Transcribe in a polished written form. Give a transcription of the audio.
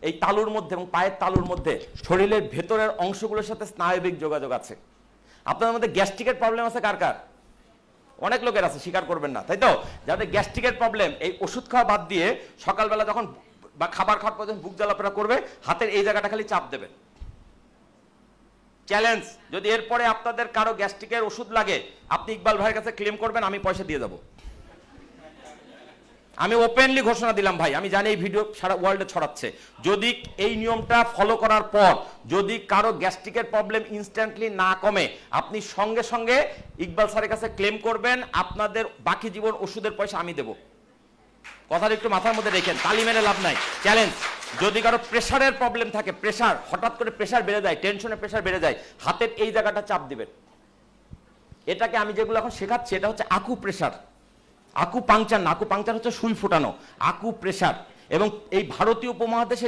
এই তালুর মধ্যে এবং পায়ের তালুর মধ্যে শরীরের ভেতরের অংশগুলোর সাথে স্নায়বিক যোগাযোগ আছে। আপনাদের মধ্যে গ্যাস্ট্রিকের প্রবলেম আছে কার কার? অনেক লোকের আছে, স্বীকার করবেন না, তাই তো? যাদের গ্যাস্ট্রিকের প্রবলেম, এই ওষুধ খাওয়া বাদ দিয়ে সকালবেলা যখন বা খাবার খাওয়ার পর যখন বুক জ্বালাপোড়া করবে, হাতের এই জায়গাটা খালি চাপ দেবেন। চ্যালেঞ্জ, যদি এরপরে আপনাদের কারো গ্যাস্ট্রিকের ওষুধ লাগে, আপনি ইকবাল ভাইয়ের কাছে ক্লেম করবেন, আমি পয়সা দিয়ে যাব। আমি ওপেনলি ঘোষণা দিলাম ভাই, আমি জানি এই ভিডিও সারা ওয়ার্ল্ডে ছড়াচ্ছে। যদি এই নিয়মটা ফলো করার পর যদি কারো গ্যাস্ট্রিকের প্রবলেম ইনস্ট্যান্টলি না কমে, আপনি সঙ্গে সঙ্গে ইকবাল স্যারের কাছে ক্লেম করবেন, আপনাদের বাকি জীবন ওষুধের পয়সা আমি দেব। কথাটা একটু মাথার মধ্যে রেখেন, তালি মেরে লাভ নাই। চ্যালেঞ্জ, যদি কারো প্রেশারের প্রবলেম থাকে, প্রেশার হঠাৎ করে প্রেশার বেড়ে যায়, টেনশনে প্রেশার বেড়ে যায়, হাতের এই জায়গাটা চাপ দিবেন। এটাকে আমি যেগুলো এখন শেখাচ্ছি, এটা হচ্ছে আকু প্রেশার, আকু পাংচার না, আকু পাংচার হচ্ছে সুই ফোটানো, আকু প্রেশার। এবং এই ভারতীয় উপমহাদেশে